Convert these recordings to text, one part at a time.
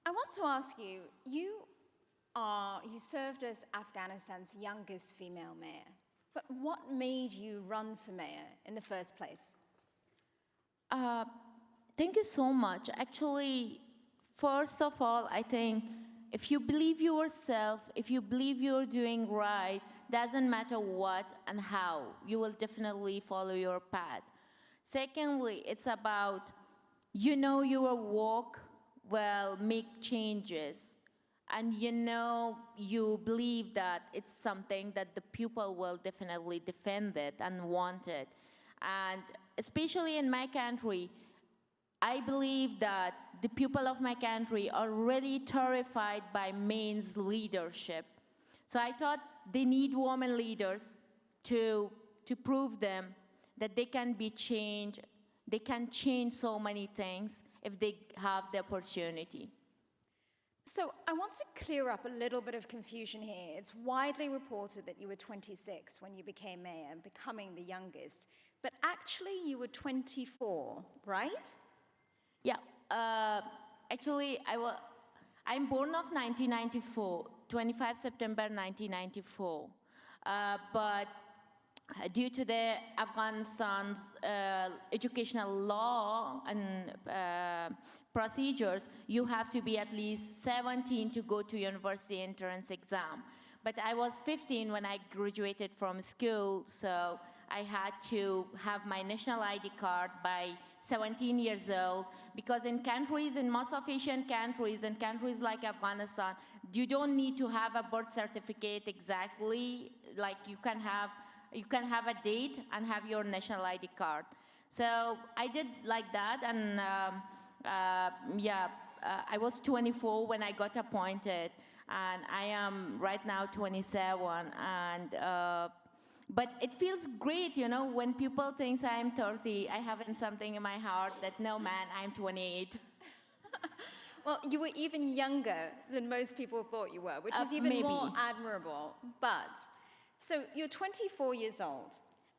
I want to ask you, you served as Afghanistan's youngest female mayor, but what made you run for mayor in the first place? Thank you so much. Actually, first of all, I think if you believe yourself, if you believe you're doing right, doesn't matter what and how, you will definitely follow your path. Secondly, it's about your work will make changes, and you believe that it's something that the people will definitely defend it and want it. And especially in my country, I believe that the people of my country are really terrified by men's leadership. So I thought they need women leaders to prove them that they can be changed. They can change so many things if they have the opportunity. So I want to clear up a little bit of confusion here. It's widely reported that you were 26 when you became mayor, becoming the youngest, but actually you were 24, right? Yeah, actually I'm born of 1994, 25 September 1994, but due to the Afghanistan's educational law and procedures, you have to be at least 17 to go to university entrance exam. But I was 15 when I graduated from school, so I had to have my national ID card by 17 years old, because in most of Asian countries, and countries like Afghanistan, you don't need to have a birth certificate exactly, like you can have a date and have your national ID card. So I did like that, and I was 24 when I got appointed, and I am right now 27, and but it feels great, when people think I'm 30, I have something in my heart that, no man, I'm 28. Well, you were even younger than most people thought you were, which is even maybe more admirable. But, so you're 24 years old,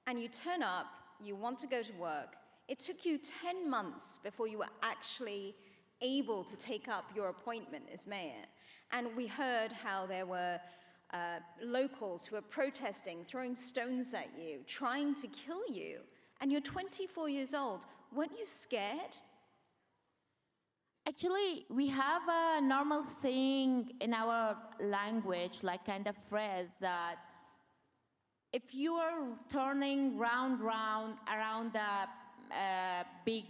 and you turn up, you want to go to work. It took you 10 months before you were actually able to take up your appointment as mayor. And we heard how there were locals who were protesting, throwing stones at you, trying to kill you. And you're 24 years old. Weren't you scared? Actually, we have a normal saying in our language, like kind of phrase, that if you are turning round around a big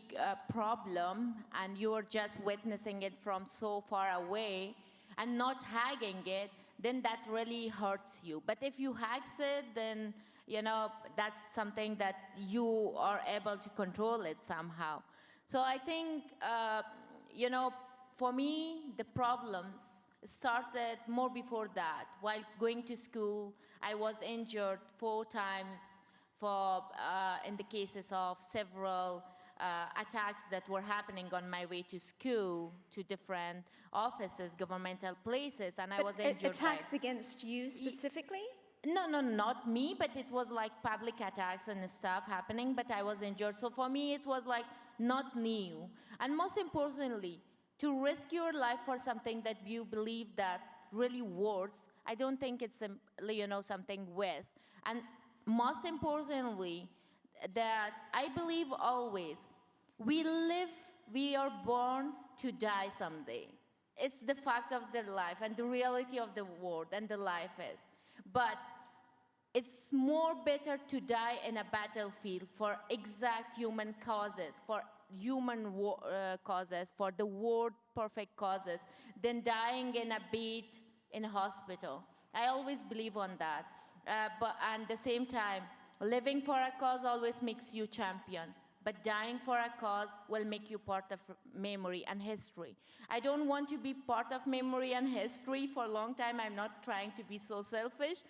problem and you're just witnessing it from so far away and not hugging it, then that really hurts you. But if you hug it, then that's something that you are able to control it somehow. So I think for me, the problems started more before that. While going to school, I was injured 4 times in the cases of several attacks that were happening on my way to school, to different offices, governmental places, and I was injured. Attacks against you specifically? No, not me, but it was like public attacks and stuff happening, but I was injured. So for me, it was like not new. And most importantly, to risk your life for something that you believe that really works, I don't think it's something worse. And most importantly, that I believe always, we are born to die someday. It's the fact of their life and the reality of the world and the life is. But it's more better to die in a battlefield for exact human causes, for human causes, for the world perfect causes, than dying in a bed in a hospital. I always believe on that. But at the same time, living for a cause always makes you champion, but dying for a cause will make you part of memory and history. I don't want to be part of memory and history for a long time. I'm not trying to be so selfish,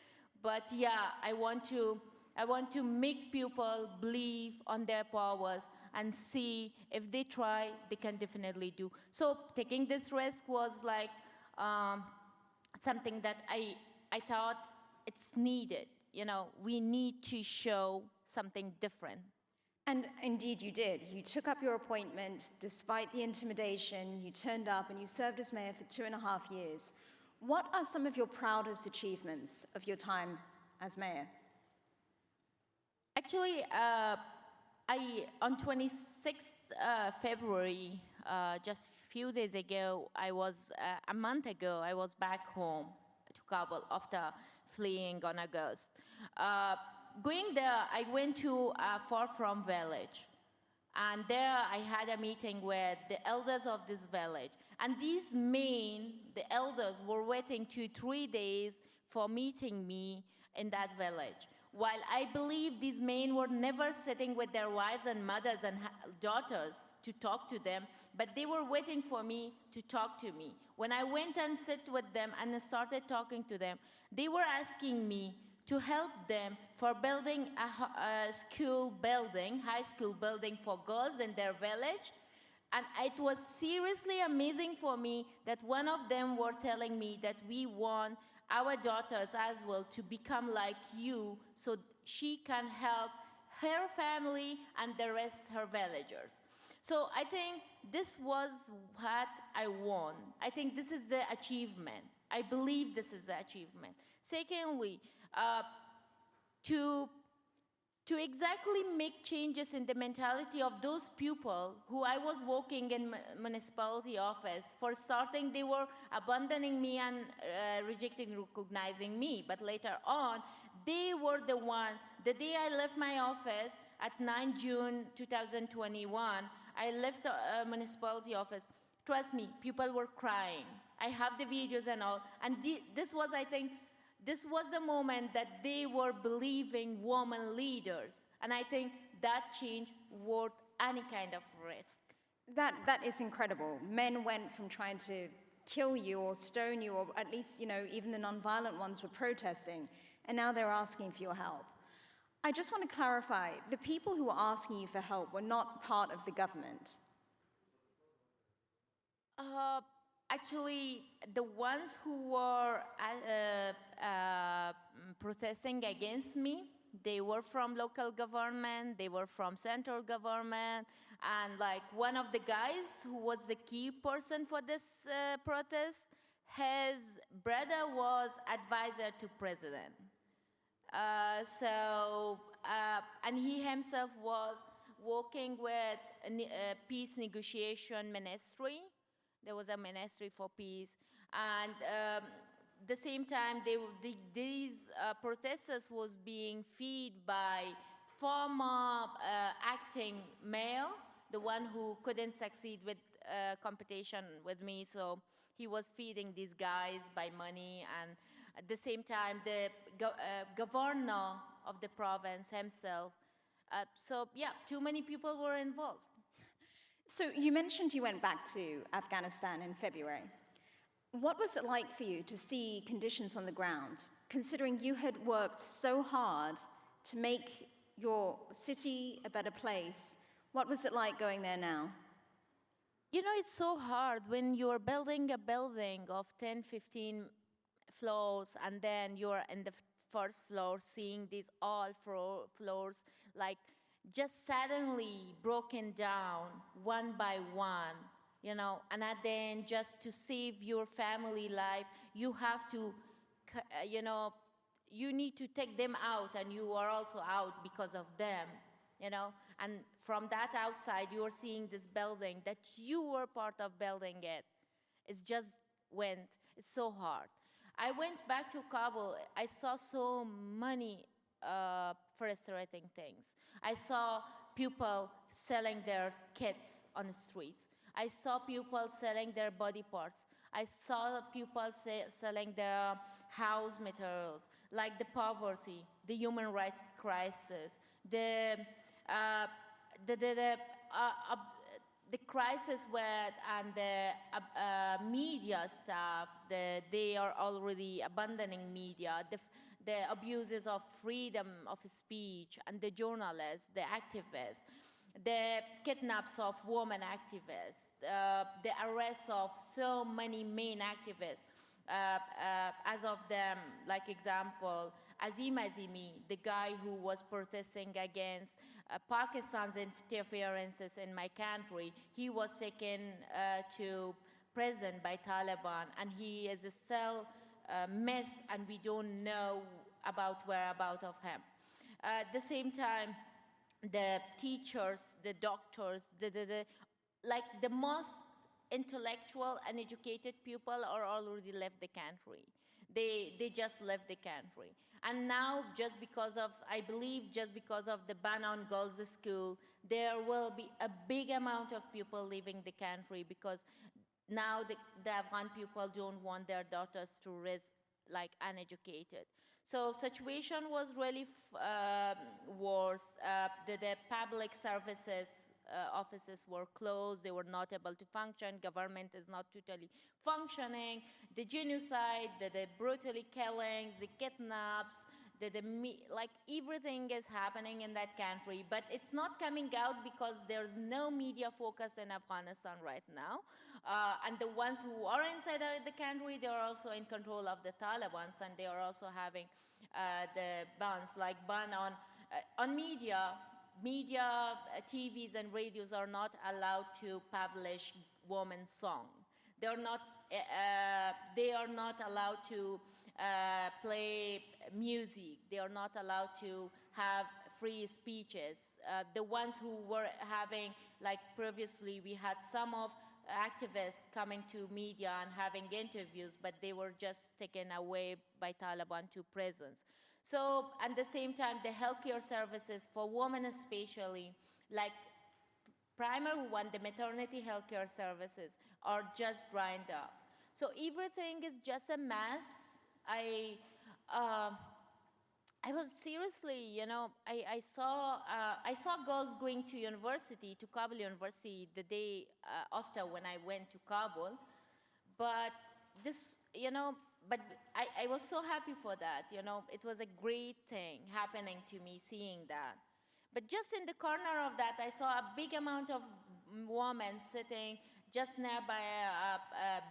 but yeah, I want to make people believe on their powers and see if they try, they can definitely do. So taking this risk was like something that I thought it's needed. We need to show something different. And indeed you did. You took up your appointment despite the intimidation, you turned up and you served as mayor for 2.5 years. What are some of your proudest achievements of your time as mayor? Actually, on 26th February, just a few days ago, a month ago, I was back home to Kabul after fleeing on August. Going there, I went to a far-from village. And there I had a meeting with the elders of this village. And the elders were waiting 2-3 days for meeting me in that village. While I believe these men were never sitting with their wives and mothers and daughters to talk to them, but they were waiting for me to talk to me. When I went and sat with them and started talking to them, they were asking me to help them for building a high school building for girls in their village. And it was seriously amazing for me that one of them were telling me that we want our daughters as well to become like you so she can help her family and the rest her villagers. So I think this was what I won. I think this is the achievement. I believe this is the achievement. Secondly, to exactly make changes in the mentality of those people who I was working in municipality office. For starting, they were abandoning me and recognizing me. But later on, they were the one, the day I left my office at 9 June 2021, I left the municipality office. Trust me, people were crying. I have the videos and all. And this was, I think, this was the moment that they were believing women leaders. And I think that change worth any kind of risk. That is incredible. Men went from trying to kill you or stone you, or at least, even the nonviolent ones were protesting, and now they're asking for your help. I just want to clarify, the people who were asking you for help were not part of the government. Actually, the ones who were protesting against me, they were from local government, they were from central government, and like one of the guys who was the key person for this protest, his brother was advisor to president. And he himself was working with a peace negotiation ministry. There was a ministry for peace. And the same time, these protesters was being fed by former acting mayor, the one who couldn't succeed with competition with me. So he was feeding these guys by money. And at the same time, the governor of the province himself. So yeah, too many people were involved. So you mentioned you went back to Afghanistan in February. What was it like for you to see conditions on the ground, considering you had worked so hard to make your city a better place? What was it like going there now? It's so hard when you're building a building of 10, 15 floors, and then you're in the first floor seeing these all floors like just suddenly broken down one by one, and at the end, just to save your family life, you have to, you need to take them out, and you are also out because of them, and from that outside, you are seeing this building that you were part of building it. It's so hard. I went back to Kabul. I saw so many frustrating things. I saw people selling their kids on the streets. I saw people selling their body parts. I saw people selling their house materials, like the poverty, the human rights crisis, the crisis and the media staff, they are already abandoning media, the abuses of freedom of speech, and the journalists, the activists, the kidnaps of women activists, the arrests of so many main activists. As of them, like example, Azim Azimi, the guy who was protesting against Pakistan's interferences in my country. He was taken to prison by Taliban, and he is a cell mess, and we don't know about whereabouts of him. At the same time, the teachers, the doctors, like the most intellectual and educated people are already left the country. They just left the country. And now, just because of, I believe, just because of the ban on girls' school, there will be a big amount of people leaving the country, because now the Afghan people don't want their daughters to raise like uneducated. So situation was really worse. The public services offices were closed. They were not able to function. Government is not totally functioning. The genocide, the brutally killings, the kidnaps, like everything is happening in that country. But it's not coming out because there's no media focus in Afghanistan right now. And the ones who are inside the country, they are also in control of the Taliban, and they are also having the bans, like ban on media. Media, TVs and radios are not allowed to publish women's song. They are not allowed to play music. They are not allowed to have free speeches. The ones who were having, like previously, we had some of activists coming to media and having interviews, but they were just taken away by Taliban to prisons. So at the same time, the healthcare services for women especially, like primary one, the maternity healthcare services are just dried up. So everything is just a mess. I was seriously, I saw girls going to university, to Kabul University, the day after when I went to Kabul. But this, but I was so happy for that, It was a great thing happening to me, seeing that. But just in the corner of that, I saw a big amount of women sitting just nearby a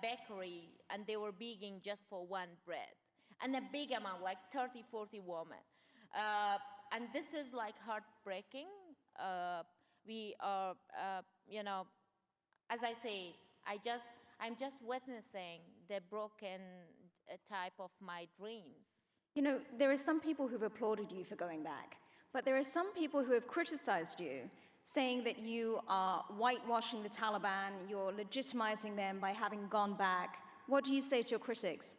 bakery, and they were begging just for one bread. And a big amount, like 30, 40 women. And this is like heartbreaking. We are, as I said, I'm just witnessing the broken type of my dreams. There are some people who've applauded you for going back, but there are some people who have criticized you, saying that you are whitewashing the Taliban, you're legitimizing them by having gone back. What do you say to your critics?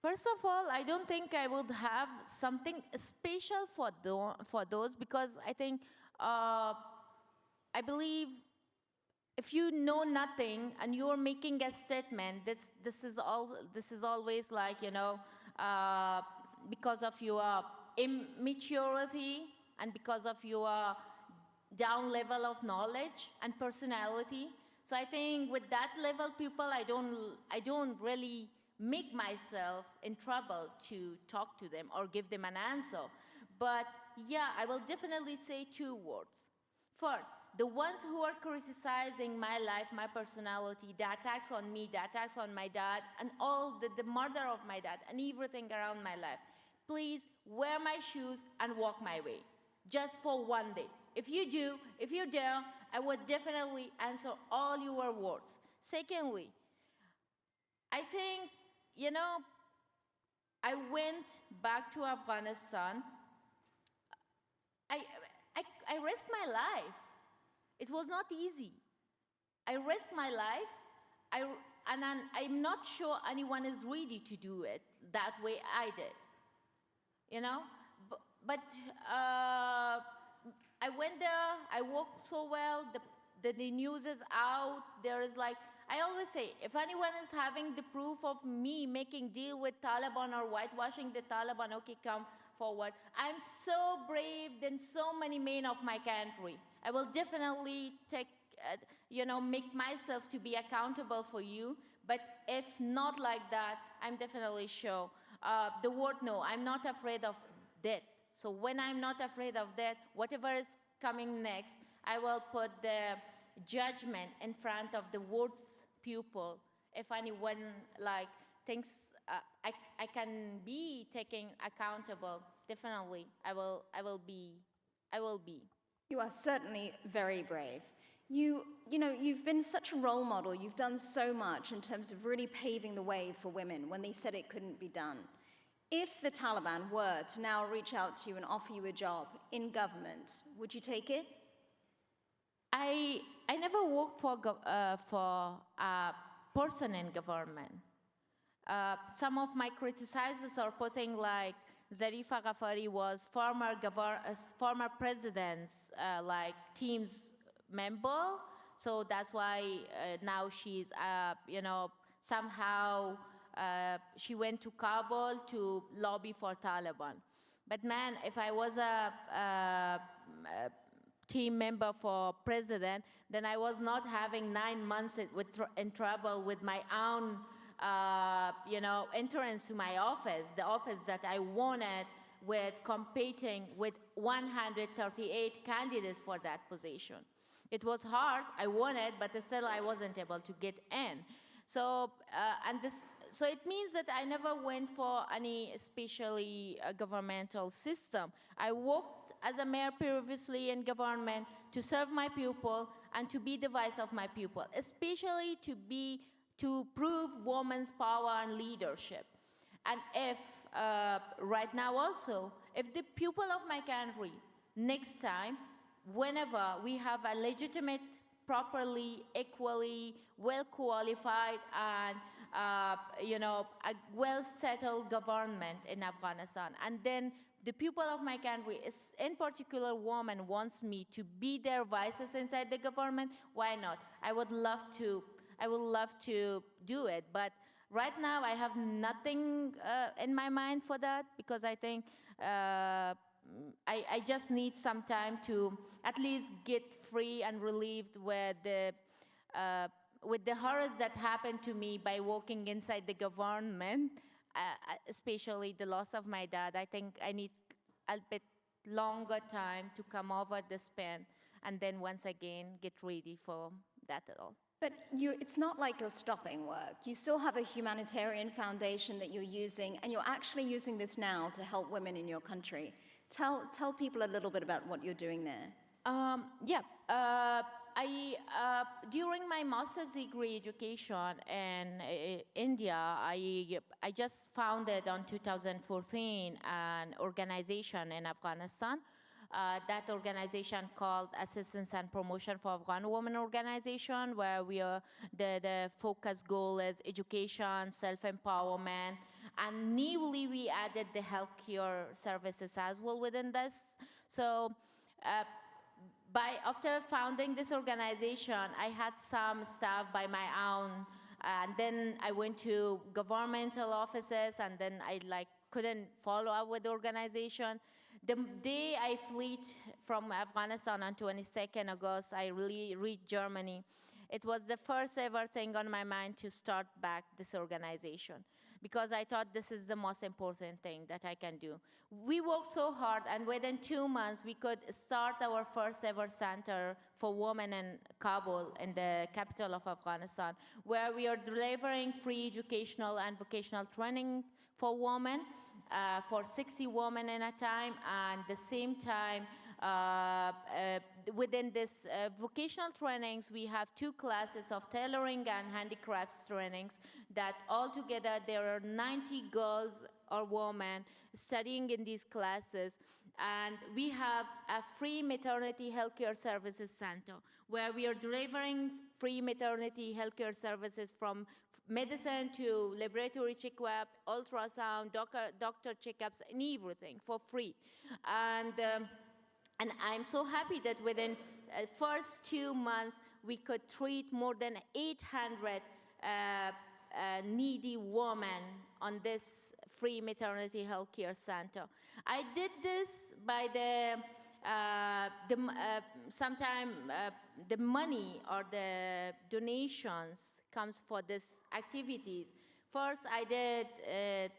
First of all, I don't think I would have something special for those, because I think, I believe if you know nothing and you're making a statement, this is always like, because of your immaturity and because of your down level of knowledge and personality. So I think with that level people, I don't really make myself in trouble to talk to them or give them an answer. But yeah, I will definitely say two words. First, the ones who are criticizing my life, my personality, the attacks on me, the attacks on my dad, and all the murder of my dad and everything around my life, please wear my shoes and walk my way, just for one day. If you dare, I would definitely answer all your words. Secondly, I think, I went back to Afghanistan. I risked my life. It was not easy. I risked my life, and I'm not sure anyone is ready to do it that way I did. But I went there, I worked so well, the news is out, there is like, I always say, if anyone is having the proof of me making deal with Taliban or whitewashing the Taliban, okay, come forward. I'm so brave than so many men of my country. I will definitely make myself to be accountable for you, but if not like that, I'm definitely sure. The word no, I'm not afraid of death. So when I'm not afraid of death, whatever is coming next, I will put the judgment in front of the world's people. If anyone thinks I can be taken accountable, definitely I will be. You are certainly very brave. You've been such a role model. You've done so much in terms of really paving the way for women when they said it couldn't be done. If the Taliban were to now reach out to you and offer you a job in government, would you take it? I never worked for a person in government. Some of my criticizers are putting like Zarifa Ghafari was former president's team's member, so that's why now she's somehow she went to Kabul to lobby for Taliban. But man, if I was a team member for president, then I was not having 9 months in trouble with my own entrance to my office, the office that I wanted, with competing with 138 candidates for that position. It was hard, I wanted, but still I wasn't able to get in. So it means that I never went for any especially governmental system. I worked as a mayor previously in government to serve my people and to be the voice of my people, especially to prove women's power and leadership. And if right now also, if the people of my country next time, whenever we have a legitimate, properly, equally, well-qualified and a well-settled government in Afghanistan, and then the people of my country, in particular women, wants me to be their voices inside the government, why not? I would love to do it, but right now I have nothing in my mind for that, because I think I just need some time to at least get free and relieved with the horrors that happened to me by working inside the government, especially the loss of my dad. I think I need a bit longer time to come over this pain and then once again get ready for that at all. But it's not like you're stopping work. You still have a humanitarian foundation that you're using, and you're actually using this now to help women in your country. Tell people a little bit about what you're doing there. During my master's degree education in India, I just founded in 2014 an organization in Afghanistan. That organization called Assistance and Promotion for Afghan Women Organization, where the focus goal is education, self-empowerment, and newly we added the healthcare services as well within this. So after founding this organization, I had some staff by my own, and then I went to governmental offices, and then I couldn't follow up with the organization. The day I fled from Afghanistan on 22nd August, I really reached Germany. It was the first ever thing on my mind to start back this organization, because I thought this is the most important thing that I can do. We worked so hard, and within 2 months, we could start our first ever center for women in Kabul, in the capital of Afghanistan, where we are delivering free educational and vocational training for women, for 60 women in a time, and at the same time, within this vocational trainings, we have 2 classes of tailoring and handicrafts trainings that altogether there are 90 girls or women studying in these classes. And we have a free maternity healthcare services center where we are delivering free maternity healthcare services from medicine to laboratory checkup, ultrasound, doctor checkups, and everything for free. And I'm so happy that within first 2 months, we could treat more than 800 needy women on this free maternity health care center. I did this by the money or the donations comes for these activities. First, I did it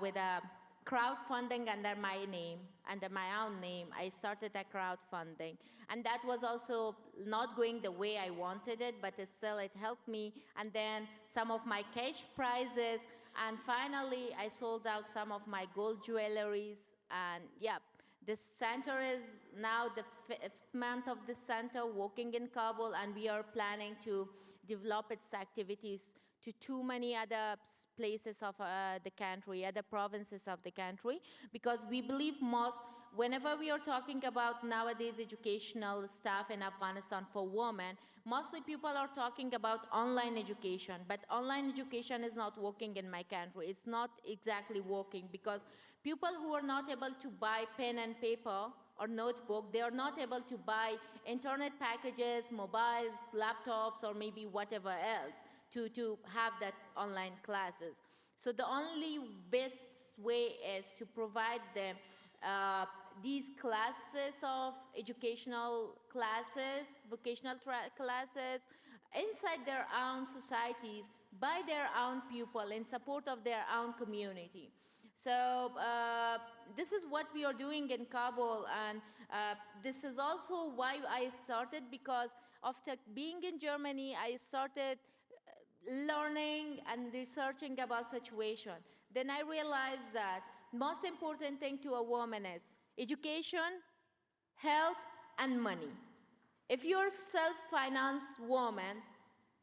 with a crowdfunding under my name, under my own name. I started a crowdfunding, and that was also not going the way I wanted it, but still it helped me. And then some of my cash prizes, and finally I sold out some of my gold jewelries, and yeah, This center is now the fifth month of the center working in Kabul, and we are planning to develop its activities to too many other places of the country, other provinces of the country, because we believe whenever we are talking about nowadays educational stuff in Afghanistan for women, mostly people are talking about online education, but online education is not working in my country. It's not exactly working because people who are not able to buy pen and paper or notebook, they are not able to buy internet packages, mobiles, laptops, or maybe whatever else to have that online classes. So the only best way is to provide them these classes of educational classes, vocational classes, inside their own societies, by their own people, in support of their own community. So this is what we are doing in Kabul, and this is also why I started, because after being in Germany, I started learning and researching about situation. Then I realized that most important thing to a woman is education, health, and money. If you're a self-financed woman,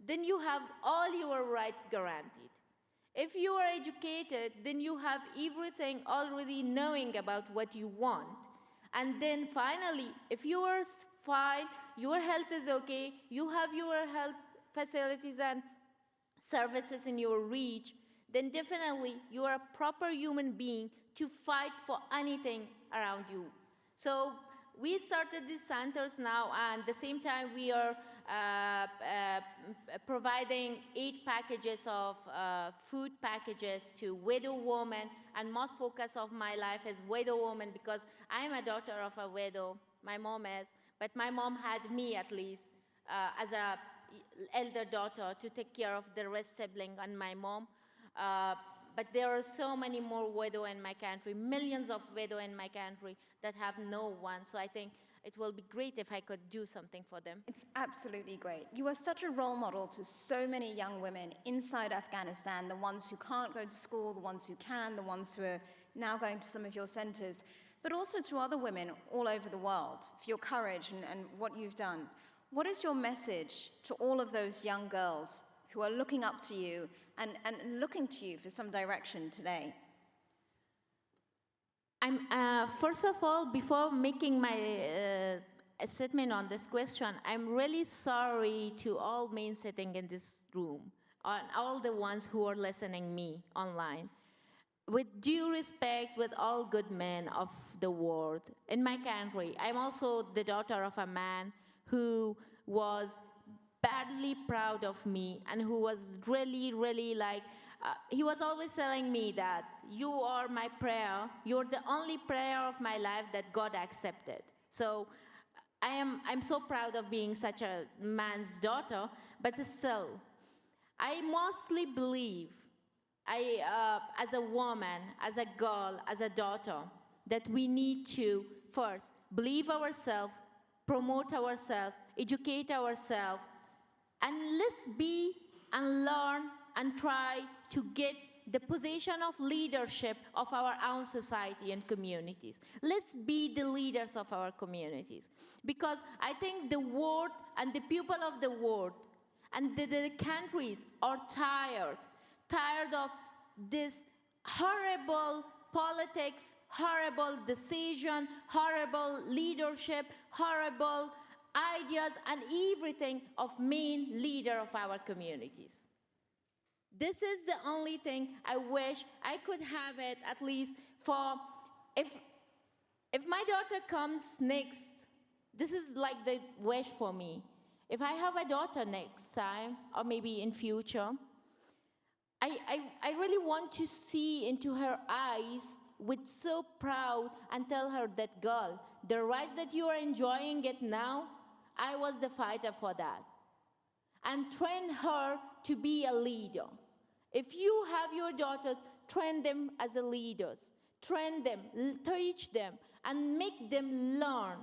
then you have all your rights guaranteed. If you are educated, then you have everything already knowing about what you want. And then finally, if you are fine, your health is okay, you have your health facilities and services in your reach, then definitely you are a proper human being to fight for anything around you. So we started these centers now, and at the same time we are providing 8 packages of food packages to widow women, and most focus of my life is widow women because I am a daughter of a widow. My mom is, but my mom had me at least as a elder daughter to take care of the rest sibling and my mom. But there are so many more widow in my country, millions of widow in my country that have no one. So I think it will be great if I could do something for them. It's absolutely great. You are such a role model to so many young women inside Afghanistan, the ones who can't go to school, the ones who can, the ones who are now going to some of your centers, but also to other women all over the world for your courage and what you've done. What is your message to all of those young girls who are looking up to you and looking to you for some direction today? First of all, before making my statement on this question, I'm really sorry to all men sitting in this room, and all the ones who are listening me online. With due respect, with all good men of the world, in my country, I'm also the daughter of a man who was badly proud of me and who was really, really like, he was always telling me that you are my prayer, you're the only prayer of my life that God accepted. So I'm so proud of being such a man's daughter, but still, I mostly believe, as a woman, as a girl, as a daughter, that we need to first believe ourselves, promote ourselves, educate ourselves, and let's be and learn and try to get the position of leadership of our own society and communities. Let's be the leaders of our communities. Because I think the world and the people of the world and the countries are tired of this horrible politics, horrible decision, horrible leadership, horrible ideas, and everything of main leader of our communities. This is the only thing I wish I could have it, at least for, if my daughter comes next, this is like the wish for me. If I have a daughter next time, or maybe in future, I really want to see into her eyes with so proud and tell her that, girl, the rights that you are enjoying it now, I was the fighter for that. And train her to be a leader. If you have your daughters, train them as a leaders. Train them, teach them, and make them learn.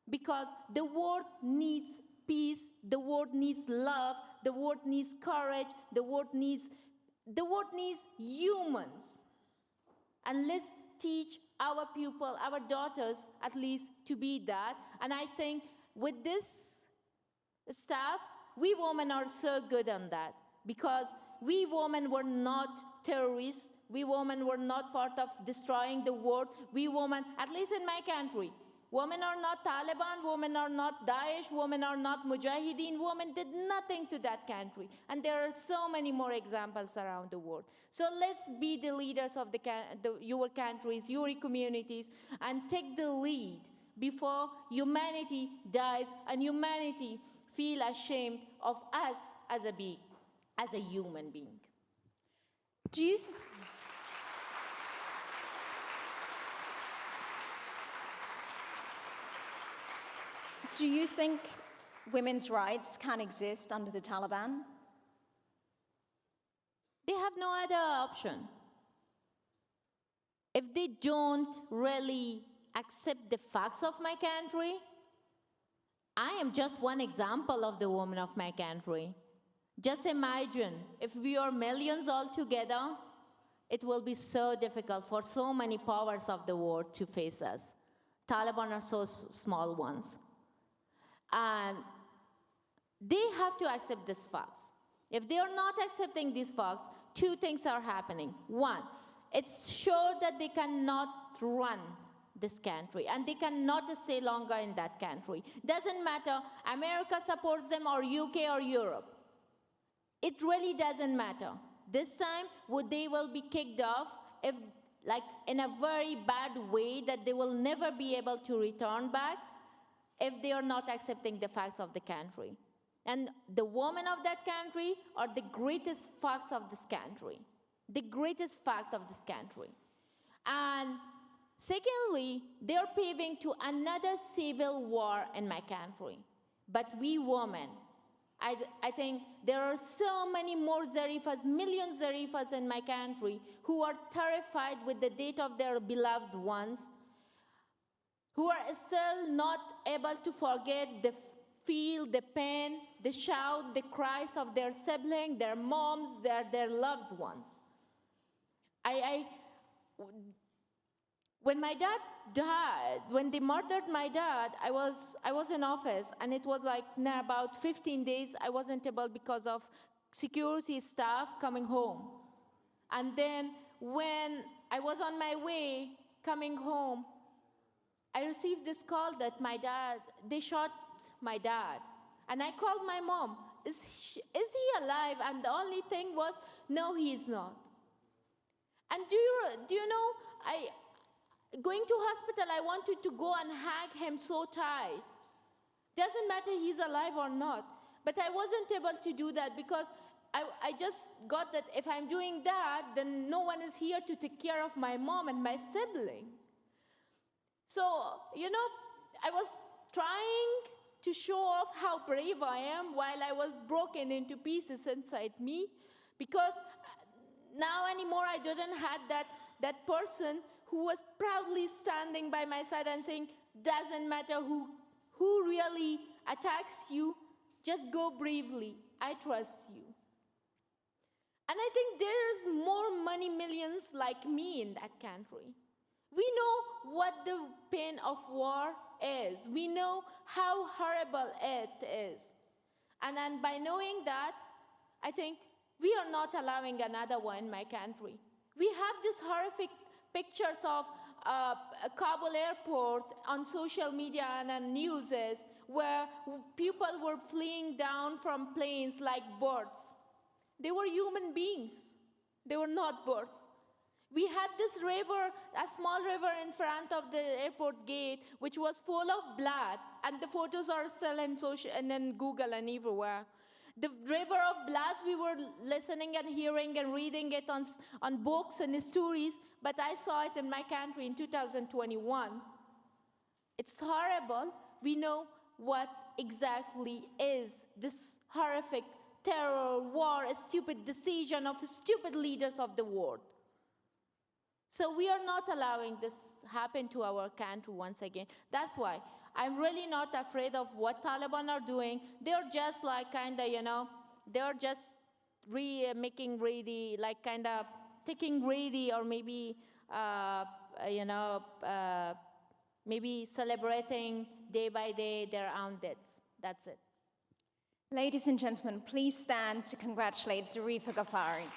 Because the world needs peace, the world needs love, the world needs courage, the world needs humans. And let's teach our people, our daughters, at least, to be that. And I think with this stuff, we women are so good on that, because we women were not terrorists. We women were not part of destroying the world. We women, at least in my country, women are not Taliban, women are not Daesh, women are not Mujahideen. Women did nothing to that country. And there are so many more examples around the world. So let's be the leaders of your countries, your communities, and take the lead before humanity dies and humanity feel ashamed of us as a human being. Do you Do you think women's rights can exist under the Taliban? They have no other option. If they don't really accept the facts of my country, I am just one example of the woman of my country. Just imagine, if we are millions all together, it will be so difficult for so many powers of the world to face us. Taliban are so small ones. And they have to accept these facts. If they are not accepting these facts, two things are happening. One, it's sure that they cannot run this country, and they cannot stay longer in that country. Doesn't matter, America supports them, or UK or Europe. It really doesn't matter. This time, they will be kicked off, if, like, in a very bad way that they will never be able to return back, if they are not accepting the facts of the country. And the women of that country are the greatest facts of this country. The greatest fact of this country. And secondly, they are paving to another civil war in my country. But we women, I think there are so many more Zarifas, million Zarifas in my country, who are terrified with the death of their beloved ones, who are still not able to forget the feel, the pain, the shout, the cries of their sibling, their moms, their loved ones. When my dad died, when they murdered my dad, I was in office, and it was like about 15 days I wasn't able, because of security staff, coming home. And then when I was on my way coming home, I received this call that they shot my dad. And I called my mom, is he alive? And the only thing was, no, he's not. And do you know, going to hospital, I wanted to go and hug him so tight. Doesn't matter he's alive or not. But I wasn't able to do that, because I just got that if I'm doing that, then no one is here to take care of my mom and my sibling. So, you know, I was trying to show off how brave I am while I was broken into pieces inside me, because now anymore I didn't have that person who was proudly standing by my side and saying, doesn't matter who really attacks you, just go bravely, I trust you. And I think there's more money millions like me in that country. We know what the pain of war is. We know how horrible it is. And then by knowing that, I think we are not allowing another one in my country. We have these horrific pictures of Kabul airport on social media and on news, where people were fleeing down from planes like birds. They were human beings. They were not birds. We had this river, a small river in front of the airport gate, which was full of blood, and the photos are still in social and in Google and everywhere. The river of blood, we were listening and hearing and reading it on books and stories, but I saw it in my country in 2021. It's horrible. We know what exactly is this horrific terror, war, a stupid decision of stupid leaders of the world. So we are not allowing this happen to our country once again. That's why I'm really not afraid of what Taliban are doing. They're just like they're just making ready, like taking ready, or maybe maybe celebrating day by day their own deaths. That's it. Ladies and gentlemen, please stand to congratulate Zarifa Ghafari.